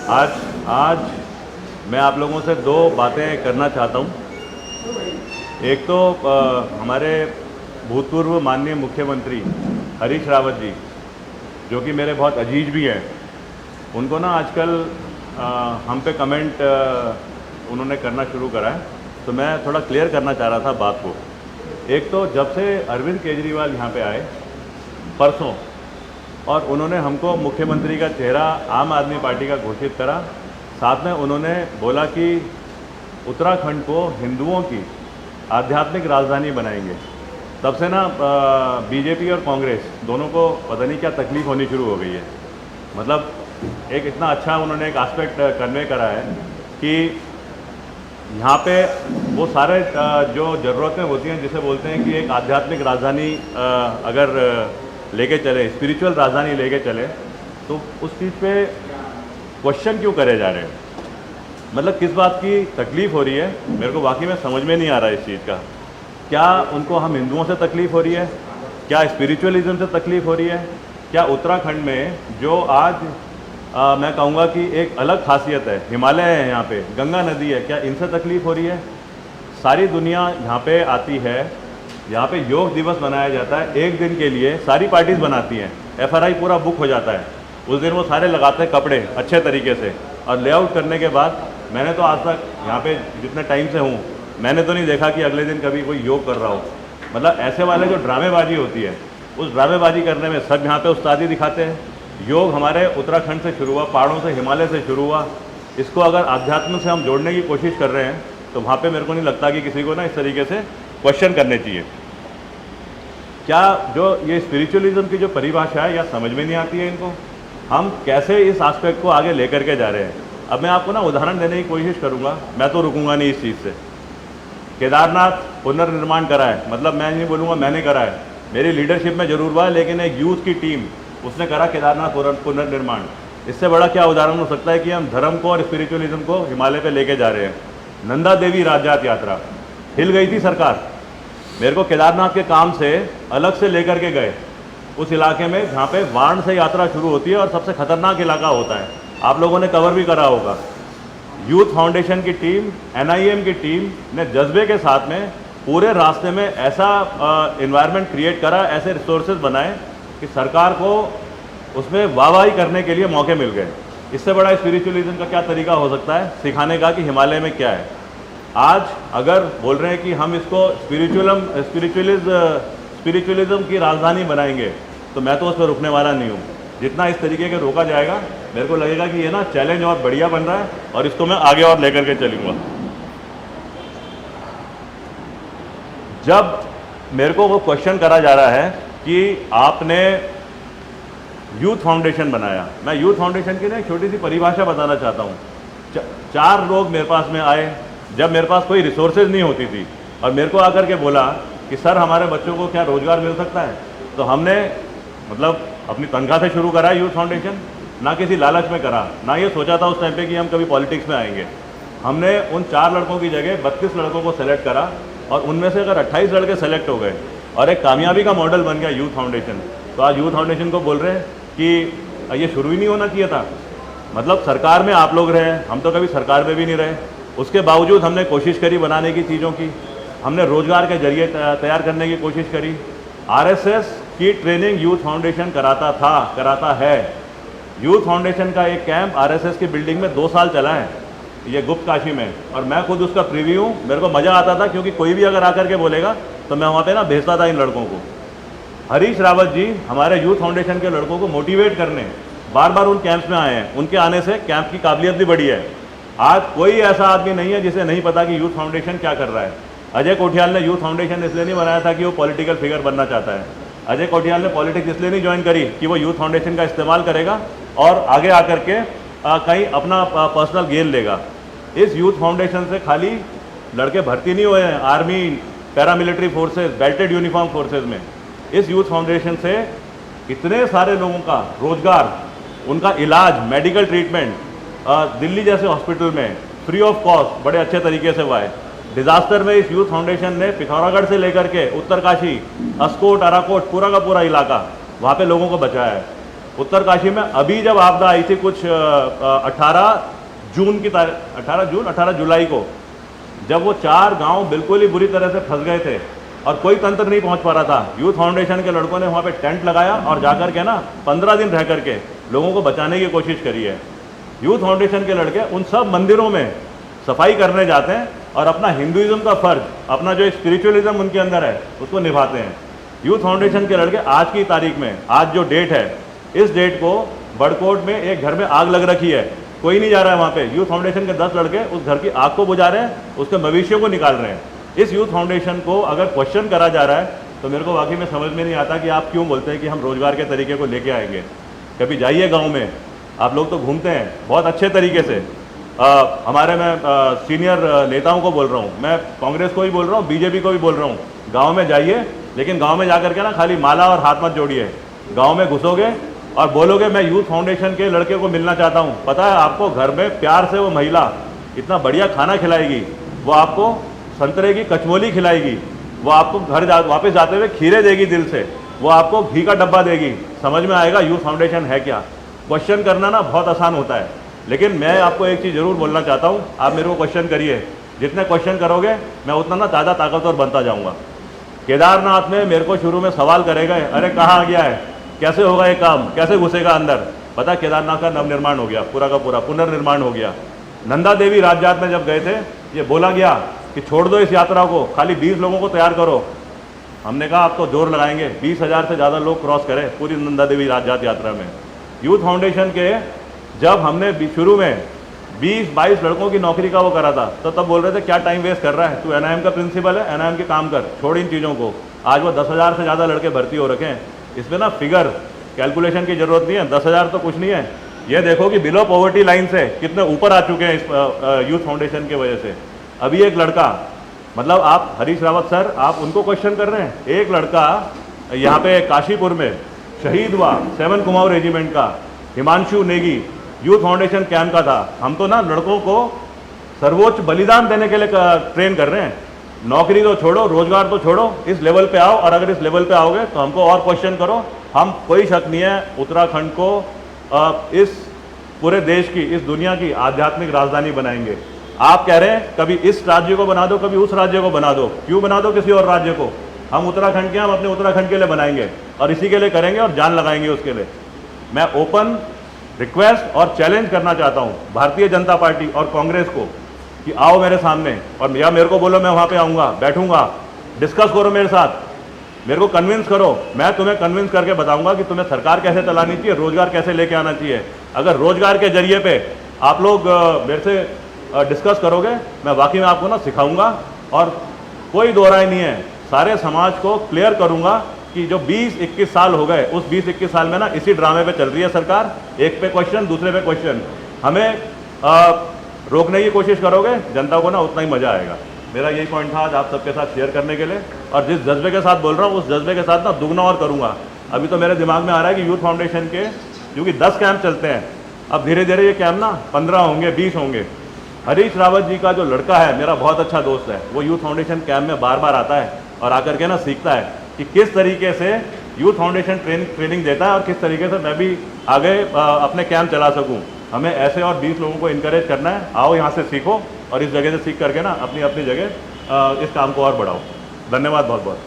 आज आज मैं आप लोगों से दो बातें करना चाहता हूँ। एक तो हमारे भूतपूर्व माननीय मुख्यमंत्री हरीश रावत जी, जो कि मेरे बहुत अजीज भी हैं, उनको ना आजकल हम पे कमेंट उन्होंने करना शुरू करा है। तो मैं थोड़ा क्लियर करना चाह रहा था बात को। एक तो जब से अरविंद केजरीवाल यहाँ पे आए परसों, और उन्होंने हमको मुख्यमंत्री का चेहरा आम आदमी पार्टी का घोषित करा, साथ में उन्होंने बोला कि उत्तराखंड को हिंदुओं की आध्यात्मिक राजधानी बनाएंगे, तब से ना बीजेपी और कांग्रेस दोनों को पता नहीं क्या तकलीफ़ होनी शुरू हो गई है। मतलब एक इतना अच्छा उन्होंने एक एस्पेक्ट कन्वे करा है कि यहाँ पे वो सारे जो ज़रूरतें होती हैं, जिसे बोलते हैं कि एक आध्यात्मिक राजधानी अगर लेके चले, स्पिरिचुअल राजधानी लेके चले, तो उस चीज़ पे क्वेश्चन क्यों करे जा रहे हैं? मतलब किस बात की तकलीफ़ हो रही है, मेरे को वाकई में समझ में नहीं आ रहा है इस चीज़ का। क्या उनको हम हिंदुओं से तकलीफ़ हो रही है? क्या स्पिरिचुअलिज्म से तकलीफ़ हो रही है? क्या उत्तराखंड में जो आज मैं कहूँगा कि एक अलग खासियत है, हिमालय है यहाँ पे, गंगा नदी है, क्या इनसे तकलीफ़ हो रही है? सारी दुनिया यहाँ पे आती है, यहाँ पे योग दिवस मनाया जाता है, एक दिन के लिए सारी पार्टीज़ बनाती हैं, FRI पूरा बुक हो जाता है, उस दिन वो सारे लगाते हैं कपड़े अच्छे तरीके से, और लेआउट करने के बाद मैंने तो आज तक यहाँ पे जितने टाइम से हूँ, मैंने तो नहीं देखा कि अगले दिन कभी कोई योग कर रहा हो। मतलब ऐसे वाले जो ड्रामेबाजी होती है, उस ड्रामेबाजी करने में सब यहाँ पे उस्तादी दिखाते हैं। योग हमारे उत्तराखंड से शुरू हुआ, पहाड़ों से, हिमालय से शुरू हुआ। इसको अगर अध्यात्म से हम जोड़ने की कोशिश कर रहे हैं, तो वहाँ पे मेरे को नहीं लगता कि किसी को ना इस तरीके से क्वेश्चन करने चाहिए। क्या जो ये स्पिरिचुअलिज्म की जो परिभाषा है, या समझ में नहीं आती है इनको? हम कैसे इस एस्पेक्ट को आगे लेकर के जा रहे हैं? अब मैं आपको ना उदाहरण देने की कोशिश करूँगा, मैं तो रुकूंगा नहीं इस चीज़ से। केदारनाथ पुनर्निर्माण करा है, मतलब मैं नहीं बोलूँगा मैंने करा है, मेरी लीडरशिप में जरूर हुआ है, लेकिन एक यूथ की टीम उसने करा केदारनाथ पुनर्निर्माण। इससे बड़ा क्या उदाहरण हो सकता है कि हम धर्म को और स्पिरिचुअलिज्म को हिमालय पे लेके जा रहे हैं। नंदा देवी राजजात यात्रा हिल गई थी सरकार, मेरे को केदारनाथ के काम से अलग से लेकर के गए उस इलाके में जहाँ पे वाण से यात्रा शुरू होती है और सबसे खतरनाक इलाका होता है, आप लोगों ने कवर भी करा होगा। यूथ फाउंडेशन की टीम, NIM की टीम ने जज्बे के साथ में पूरे रास्ते में ऐसा इन्वायरमेंट क्रिएट करा, ऐसे रिसोर्सेज बनाए कि सरकार को उसमें वाहवाही करने के लिए मौके मिल गए। इससे बड़ा स्पिरिचुअलिज्म का क्या तरीका हो सकता है सिखाने का कि हिमालय में क्या है? आज अगर बोल रहे हैं कि हम इसको स्पिरिचुअलिज्म की राजधानी बनाएंगे, तो मैं तो उस पर रुकने वाला नहीं हूँ। जितना इस तरीके के रोका जाएगा, मेरे को लगेगा कि ये ना चैलेंज और बढ़िया बन रहा है, और इसको मैं आगे और लेकर के चलूँगा। जब मेरे को वो क्वेश्चन करा जा रहा है कि आपने यूथ फाउंडेशन बनाया, मैं यूथ फाउंडेशन की ना एक छोटी सी परिभाषा बताना चाहता हूँ। 4 लोग मेरे पास में आए जब मेरे पास कोई रिसोर्सेज नहीं होती थी, और मेरे को आकर के बोला कि सर हमारे बच्चों को क्या रोज़गार मिल सकता है? तो हमने मतलब अपनी तनख्वाह से शुरू करा यूथ फाउंडेशन, ना किसी लालच में करा, ना ये सोचा था उस टाइम पे कि हम कभी पॉलिटिक्स में आएंगे। हमने उन 4 लड़कों की जगह 32 लड़कों को सेलेक्ट करा, और उनमें से अगर 28 लड़के सेलेक्ट हो गए और एक कामयाबी का मॉडल बन गया यूथ फाउंडेशन, तो आज यूथ फाउंडेशन को बोल रहे हैं कि ये शुरू ही नहीं होना चाहिए था। मतलब सरकार में आप लोग रहे, हम तो कभी सरकार में भी नहीं रहे, उसके बावजूद हमने कोशिश करी बनाने की चीज़ों की, हमने रोज़गार के जरिए तैयार करने की कोशिश करी। RSS की ट्रेनिंग यूथ फाउंडेशन कराता है। यूथ फाउंडेशन का एक कैंप RSS की बिल्डिंग में 2 साल चला है, ये गुप्त काशी में, और मैं खुद उसका प्रीव्यू हूँ। मेरे को मज़ा आता था, क्योंकि कोई भी अगर आकर के बोलेगा तो मैं वहाँ पे ना भेजता था इन लड़कों को। हरीश रावत जी हमारे यूथ फाउंडेशन के लड़कों को मोटिवेट करने बार बार उन कैंप्स में आए हैं, उनके आने से कैंप की काबिलियत भी बढ़ी है। आज कोई ऐसा आदमी नहीं है जिसे नहीं पता कि यूथ फाउंडेशन क्या कर रहा है। अजय कोठियाल ने यूथ फाउंडेशन इसलिए नहीं बनाया था कि वो पॉलिटिकल फिगर बनना चाहता है। अजय कोठियाल ने पॉलिटिक्स इसलिए नहीं ज्वाइन करी कि वो यूथ फाउंडेशन का इस्तेमाल करेगा और आगे आकर के कहीं अपना पर्सनल गेन लेगा। इस यूथ फाउंडेशन से खाली लड़के भर्ती नहीं हुए हैं army, paramilitary forces, belted uniform forces में। इस यूथ फाउंडेशन से इतने सारे लोगों का रोजगार, उनका इलाज, मेडिकल ट्रीटमेंट दिल्ली जैसे हॉस्पिटल में फ्री ऑफ कॉस्ट बड़े अच्छे तरीके से हुआ है। डिज़ास्टर में इस यूथ फाउंडेशन ने पिथौरागढ़ से लेकर के उत्तरकाशी, अस्कोट, अराकोट, पूरा का पूरा इलाका, वहाँ पे लोगों को बचाया है। उत्तरकाशी में अभी जब आपदा आई थी कुछ 18 जुलाई को, जब वो 4 गांव बिल्कुल ही बुरी तरह से फंस गए थे और कोई तंत्र नहीं पहुंच पा रहा था, यूथ फाउंडेशन के लड़कों ने वहाँ पे टेंट लगाया और जाकर के ना 15 दिन रह करके लोगों को बचाने की कोशिश करी है। यूथ फाउंडेशन के लड़के उन सब मंदिरों में सफाई करने जाते हैं और अपना हिंदुइज्म का फर्ज, अपना जो स्पिरिचुअलिज्म उनके अंदर है उसको निभाते हैं। यूथ फाउंडेशन के लड़के आज की तारीख में, आज जो डेट है, इस डेट को बड़कोट में एक घर में आग लग रखी है, कोई नहीं जा रहा है वहाँ पे। यूथ फाउंडेशन के 10 लड़के उस घर की आग को बुझा रहे हैं, उसके मवेशियों को निकाल रहे हैं। इस यूथ फाउंडेशन को अगर क्वेश्चन करा जा रहा है तो मेरे को वाकई में समझ में नहीं आता कि आप क्यों बोलते हैं कि हम रोजगार के तरीके को लेके आएंगे। कभी जाइए गाँव में, आप लोग तो घूमते हैं बहुत अच्छे तरीके से। हमारे मैं सीनियर नेताओं को बोल रहा हूँ, मैं कांग्रेस को भी बोल रहा हूँ, बीजेपी को भी बोल रहा हूँ, गांव में जाइए, लेकिन गांव में जाकर के ना खाली माला और हाथ मत जोड़िए। गांव में घुसोगे और बोलोगे मैं यूथ फाउंडेशन के लड़के को मिलना चाहता हूँ, पता है आपको घर में प्यार से वो महिला इतना बढ़िया खाना खिलाएगी, वो आपको संतरे की कचमोली खिलाएगी, वो आपको घर वापस जाते हुए खीरे देगी दिल से, वो आपको घी का डब्बा देगी। समझ में आएगा यूथ फाउंडेशन है क्या। क्वेश्चन करना ना बहुत आसान होता है, लेकिन मैं आपको एक चीज़ ज़रूर बोलना चाहता हूँ, आप मेरे को क्वेश्चन करिए, जितने क्वेश्चन करोगे मैं उतना ना ज़्यादा ताकतवर बनता जाऊँगा। केदारनाथ में मेरे को शुरू में सवाल करेगा, अरे कहाँ गया है, कैसे होगा ये काम, कैसे घुसेगा अंदर। पता केदारनाथ का नवनिर्माण हो गया, पूरा का पूरा पुनर्निर्माण हो गया। नंदा देवी राजजात में जब गए थे, ये बोला गया कि छोड़ दो इस यात्रा को, खाली 20 लोगों को तैयार करो। हमने कहा आप तो जोर लगाएंगे, 20,000 से ज़्यादा लोग क्रॉस करें पूरी नंदा देवी राजजात यात्रा में। यूथ फाउंडेशन के जब हमने शुरू में 20-22 लड़कों की नौकरी का वो करा था, तो तब बोल रहे थे क्या टाइम वेस्ट कर रहा है, तू एनआईएम का प्रिंसिपल है, एनआईएम के काम कर, छोड़ इन चीज़ों को। आज वो 10,000 से ज़्यादा लड़के भर्ती हो रखे हैं। इसमें ना फिगर कैलकुलेशन की ज़रूरत नहीं है, 10,000 तो कुछ नहीं है। ये देखो कि बिलो पॉवर्टी लाइन से कितने ऊपर आ चुके हैं इस यूथ फाउंडेशन की वजह से। अभी एक लड़का, मतलब आप हरीश रावत सर, आप उनको क्वेश्चन कर रहे हैं। एक लड़का यहाँ पे काशीपुर में शहीद हुआ 7 कुमाऊं रेजिमेंट का, Himanshu Negi, youth foundation camp का था। हम तो ना लड़कों को सर्वोच्च बलिदान देने के लिए ट्रेन कर रहे हैं। नौकरी तो छोड़ो, रोजगार तो छोड़ो, इस लेवल पे आओ, और अगर इस लेवल पे आओगे तो हमको और क्वेश्चन करो। हम कोई शक नहीं है उत्तराखंड को इस पूरे देश की, इस दुनिया की आध्यात्मिक राजधानी बनाएंगे। आप कह रहे हैं कभी इस राज्य को बना दो, कभी उस राज्य को बना दो, क्यों बना दो किसी और राज्य को। हम उत्तराखंड के, हम अपने उत्तराखंड के लिए बनाएंगे और इसी के लिए करेंगे और जान लगाएंगे उसके लिए। मैं ओपन रिक्वेस्ट और चैलेंज करना चाहता हूं भारतीय जनता पार्टी और कांग्रेस को कि आओ मेरे सामने, और या मेरे को बोलो, मैं वहां पे आऊंगा, बैठूंगा, डिस्कस करो मेरे साथ, मेरे को कन्विंस करो। मैं तुम्हें कन्विंस करके बताऊंगा कि तुम्हें सरकार कैसे चलानी चाहिए, रोजगार कैसे लेके आना चाहिए। अगर रोजगार के जरिए पे आप लोग मेरे से डिस्कस करोगे, मैं वाकई में आपको ना सिखाऊंगा, और कोई दो राय नहीं है, सारे समाज को क्लियर करूंगा कि जो 20-21 साल हो गए, उस 20-21 साल में ना इसी ड्रामे पे चल रही है सरकार। एक पे क्वेश्चन, दूसरे पे क्वेश्चन। हमें रोकने की कोशिश करोगे, जनता को ना उतना ही मजा आएगा। मेरा यही पॉइंट था आज आप सबके साथ शेयर करने के लिए, और जिस जज्बे के साथ बोल रहा हूँ उस जज्बे के साथ ना दुगना और करूँगा। अभी तो मेरे दिमाग में आ रहा है कि यूथ फाउंडेशन के क्योंकि 10 कैंप चलते हैं, अब धीरे धीरे ये कैंप ना 15 होंगे, 20 होंगे। हरीश रावत जी का जो लड़का है, मेरा बहुत अच्छा दोस्त है, वो यूथ फाउंडेशन कैंप में बार बार आता है और आकर के ना सीखता है कि किस तरीके से यूथ फाउंडेशन ट्रेनिंग देता है और किस तरीके से मैं भी आगे अपने कैंप चला सकूं। हमें ऐसे और 20 लोगों को इनकरेज करना है। आओ यहाँ से सीखो और इस जगह से सीख करके ना अपनी अपनी जगह इस काम को और बढ़ाओ। धन्यवाद बहुत बहुत।